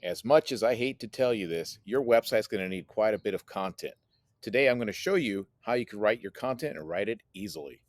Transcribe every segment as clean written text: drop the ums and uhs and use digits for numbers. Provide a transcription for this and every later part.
As much as I hate to tell you this, your website's going to need quite a bit of content. Today, I'm going to show you how you can write your content and write it easily.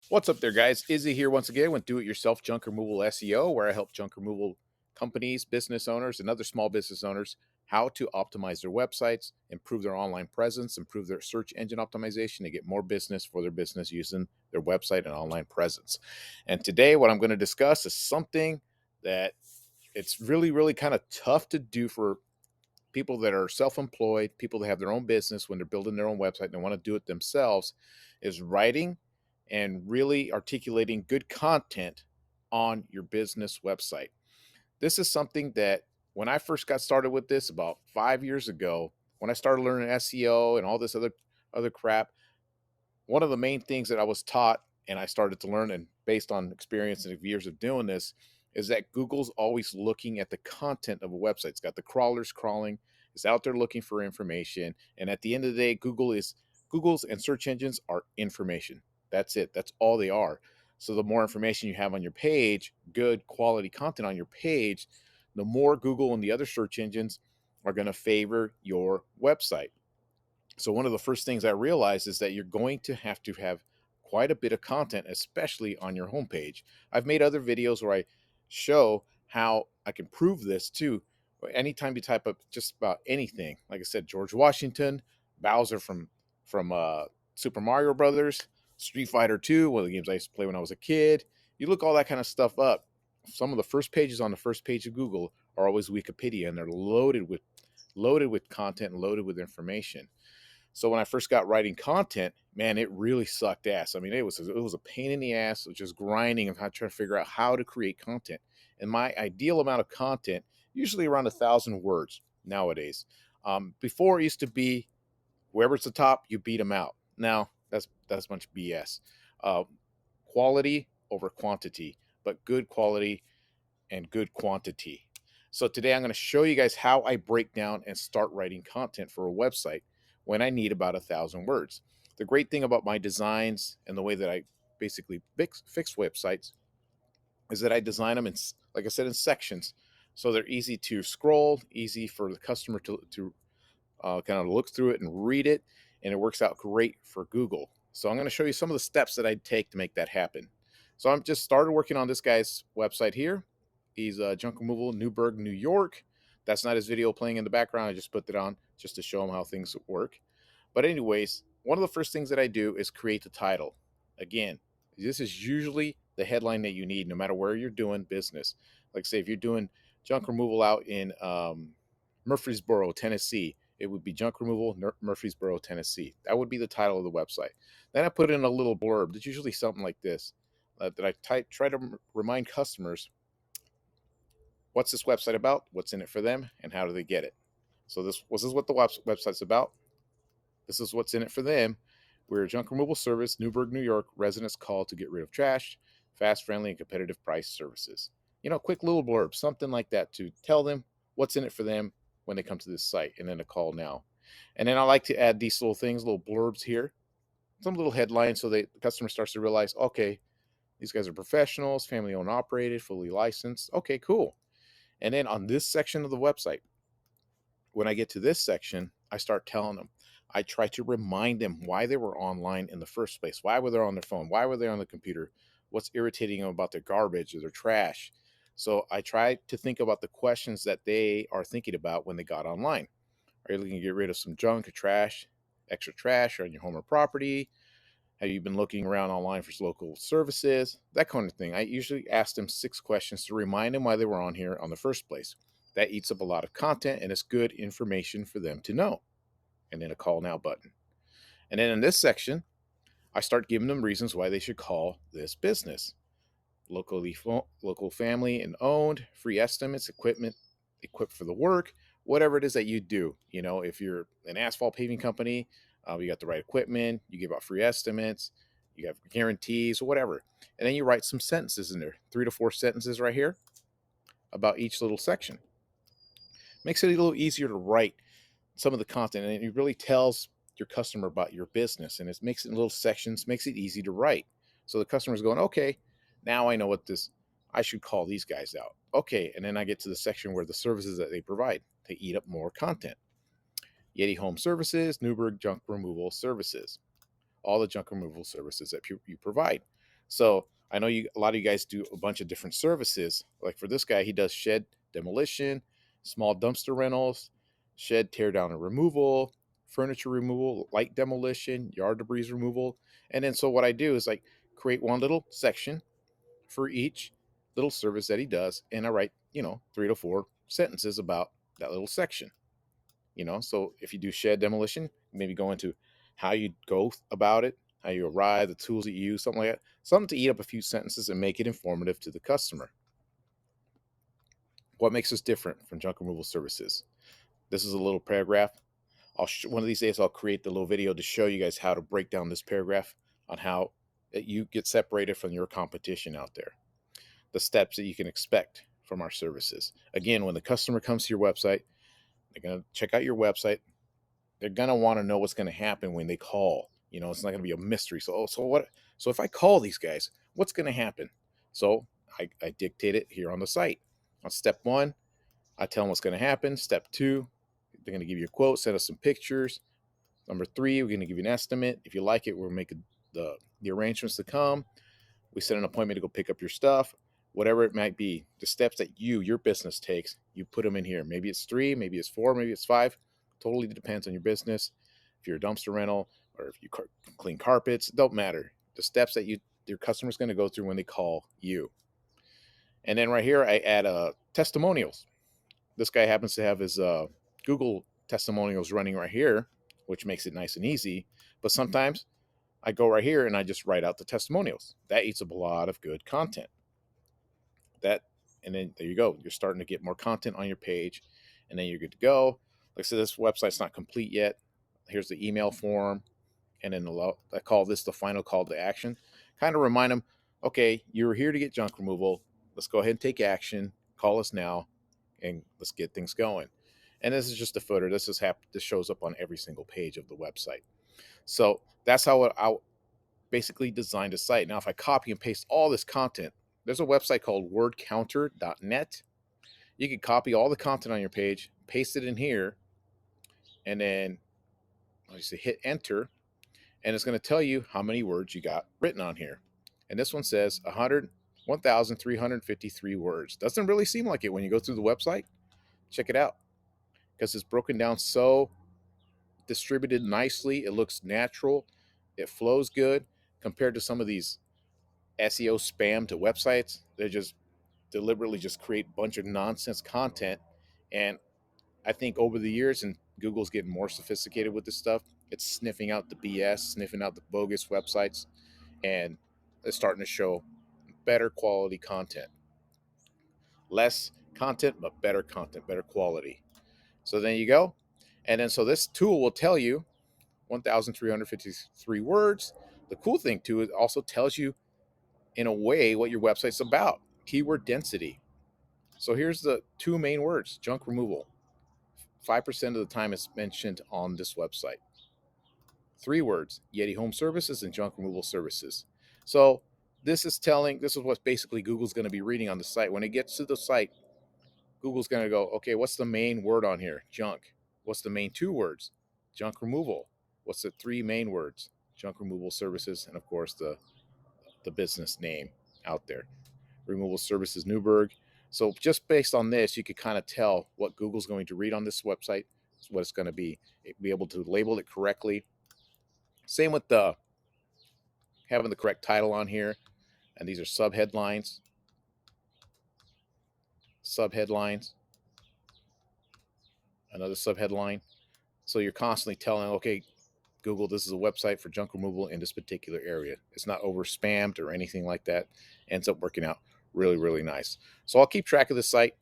What's up there, guys? Izzy here once again with Do-It-Yourself Junk Removal SEO, where I help junk removal companies, business owners, and other small business owners how to optimize their websites, improve their online presence, improve their search engine optimization to get more business for their business using their website and online presence. And today, what I'm going to discuss is something that it's really kind of tough to do for people that are self-employed, people that have their own business when they're building their own website and they want to do it themselves, is writing and really articulating good content on your business website. This is something that when I first got started with this about 5 years ago, when I started learning SEO and all this other crap, one of the main things that I was taught and I started to learn, and based on experience and years of doing this, is that Google's always looking at the content of a website. It's got the crawlers crawling, it's out there looking for information. And at the end of the day, Google's and search engines are information. That's it. That's all they are. So the more information you have on your page, good quality content on your page, the more Google and the other search engines are going to favor your website. So one of the first things I realized is that you're going to have quite a bit of content, especially on your homepage. I've made other videos where I show how I can prove this too. Anytime you type up just about anything, like I said, George Washington, Bowser from Super Mario Brothers, Street Fighter 2, one of the games I used to play when I was a kid. You look all that kind of stuff up. Some of the first pages on the first page of Google are always Wikipedia, and they're loaded with content and loaded with information. So when I first got writing content, man, it really sucked ass. I mean, it was a pain in the ass, just grinding and trying to figure out how to create content. And my ideal amount of content, usually around 1,000 words nowadays. Before it used to be whoever's the top, you beat them out. Now that's much BS. Uh, Quality over quantity, but good quality and good quantity. So today I'm going to show you guys how I break down and start writing content for a website when I need about 1,000 words. The great thing about my designs and the way that I basically fix websites is that I design them in, like I said, in sections. So they're easy to scroll, easy for the customer to kind of look through it and read it. And it works out great for Google. So I'm going to show you some of the steps that I'd take to make that happen. So I'm just started working on this guy's website here. He's Junk Removal, Newburgh, New York. That's not his video playing in the background. I just put it on just to show him how things work. But anyways, one of the first things that I do is create the title. Again, this is usually the headline that you need no matter where you're doing business. Like say if you're doing junk removal out in Murfreesboro, Tennessee, it would be Junk Removal, Murfreesboro, Tennessee. That would be the title of the website. Then I put in a little blurb. It's usually something like this that I try to remind customers what's this website about, what's in it for them, and how do they get it. So this is what the website's about. This is what's in it for them. We're a junk removal service, Newburgh, New York. Residents call to get rid of trash, fast, friendly, and competitive price services. Quick little blurb, something like that to tell them what's in it for them when they come to this site, and then a call now. And then I like to add these little things, little blurbs here, some little headlines so the customer starts to realize, okay, these guys are professionals, family owned, operated, fully licensed. Okay, cool. And then on this section of the website, when I get to this section, I start telling them. I try to remind them why they were online in the first place. Why were they on their phone? Why were they on the computer? What's irritating them about their garbage or their trash? So I try to think about the questions that they are thinking about when they got online. Are you looking to get rid of some junk or trash, extra trash on your home or property? Have you been looking around online for local services? That kind of thing. I usually ask them 6 questions to remind them why they were on here on the first place. That eats up a lot of content and it's good information for them to know. And then a call now button. And then in this section, I start giving them reasons why they should call this business. Local family and owned, free estimates, equipment, equipped for the work, whatever it is that you do. If you're an asphalt paving company, you got the right equipment, you give out free estimates, you have guarantees, whatever. And then you write some sentences in there, 3 to 4 sentences right here about each little section. Makes it a little easier to write some of the content, and it really tells your customer about your business, and it makes it in little sections, makes it easy to write. So the customer's going, okay, now I know what this I should call these guys out. Okay, and then I get to the section where the services that they provide. They eat up more content. Yeti Home Services, Newberg Junk Removal Services, all the junk removal services that you provide. So I know a lot of you guys do a bunch of different services. Like for this guy, he does shed demolition, small dumpster rentals, shed tear down and removal, furniture removal, light demolition, yard debris removal. And then so what I do is like create one little section for each little service that he does, and I write, 3 to 4 sentences about that little section. So if you do shed demolition, maybe go into how you go about it, how you arrive, the tools that you use, something like that. Something to eat up a few sentences and make it informative to the customer. What makes us different from junk removal services? This is a little paragraph. One of these days I'll create the little video to show you guys how to break down this paragraph on how you get separated from your competition out there. The steps that you can expect from our services. Again, when the customer comes to your website, they're going to check out your website. They're going to want to know what's going to happen when they call. It's not going to be a mystery. So what? So if I call these guys, what's going to happen? So I dictate it here on the site. On step 1, I tell them what's going to happen. Step 2, they're going to give you a quote, send us some pictures. Number 3, we're going to give you an estimate. If you like it, we'll make the arrangements to come. We set an appointment to go pick up your stuff. Whatever it might be, the steps that your business takes, you put them in here. Maybe it's 3, maybe it's 4, maybe it's 5. Totally depends on your business. If you're a dumpster rental or if you clean carpets, it don't matter. The steps that your customer's going to go through when they call you. And then right here, I add testimonials. This guy happens to have his Google testimonials running right here, which makes it nice and easy. But sometimes I go right here and I just write out the testimonials. That eats up a lot of good content. And then there you go. You're starting to get more content on your page, and then you're good to go. Like I said, this website's not complete yet. Here's the email form, and then I call this the final call to action. Kind of remind them, okay, you're here to get junk removal. Let's go ahead and take action. Call us now, and let's get things going. And this is just a footer. This shows up on every single page of the website. So that's how I basically designed a site. Now, if I copy and paste all this content, there's a website called wordcounter.net. You can copy all the content on your page, paste it in here, and then hit enter, and it's going to tell you how many words you got written on here. And this one says 1,353 words. Doesn't really seem like it when you go through the website. Check it out, because it's broken down so distributed nicely. It looks natural. It flows good compared to some of these SEO spam to websites. They just deliberately just create a bunch of nonsense content. And I think over the years, and Google's getting more sophisticated with this stuff, it's sniffing out the BS, sniffing out the bogus websites, and it's starting to show better quality content. Less content, but better content, better quality. So there you go. And then so this tool will tell you 1,353 words. The cool thing too, it also tells you in a way what your website's about. Keyword density. So here's the 2 main words: junk removal. 5% of the time it's mentioned on this website. 3 words: Yeti Home Services and junk removal services. So this is what basically Google's going to be reading on the site. When it gets to the site, Google's going to go, okay, what's the main word on here? Junk. What's the main 2 words? Junk removal. What's the 3 main words? Junk removal services, and of course the business name out there. Removal Services Newberg. So just based on this, you could kind of tell what Google's going to read on this website, what it's going to be able to label it correctly. Same with having the correct title on here. And these are subheadlines. Subheadlines. Another subheadline. So you're constantly telling, okay, Google, this is a website for junk removal in this particular area. It's not over spammed or anything like that. Ends up working out really, really nice. So I'll keep track of the site.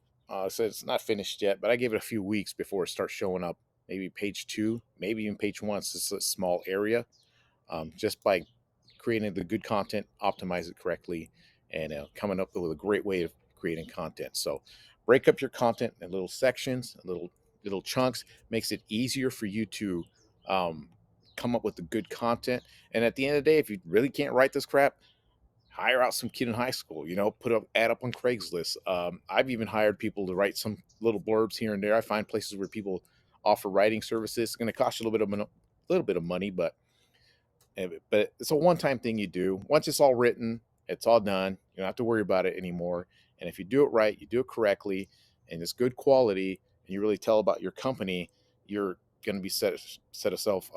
So it's not finished yet, but I gave it a few weeks before it starts showing up. Maybe page 2, maybe even page 1. It's just a small area. Just by creating the good content, optimize it correctly, and coming up with a great way of creating content. So break up your content in little sections, little chunks. Makes it easier for you to come up with the good content. And at the end of the day, if you really can't write this crap, hire out some kid in high school, put up ad up on Craigslist. I've even hired people to write some little blurbs here and there. I find places where people offer writing services. It's going to cost you little bit of money, but it's a one-time thing you do. Once it's all written, it's all done. You don't have to worry about it anymore. And if you do it right, you do it correctly, and it's good quality, and you really tell about your company, you're going to be set yourself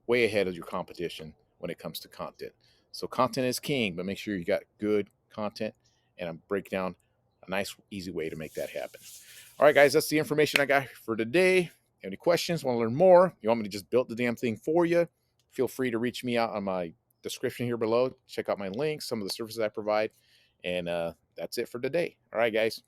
way ahead of your competition when it comes to content. So content is king, but make sure you got good content, and I'm break down a nice, easy way to make that happen. All right, guys, that's the information I got for today. Any questions? Want to learn more? You want me to just build the damn thing for you? Feel free to reach me out on my description here below. Check out my links, some of the services I provide. And that's it for today. All right, guys.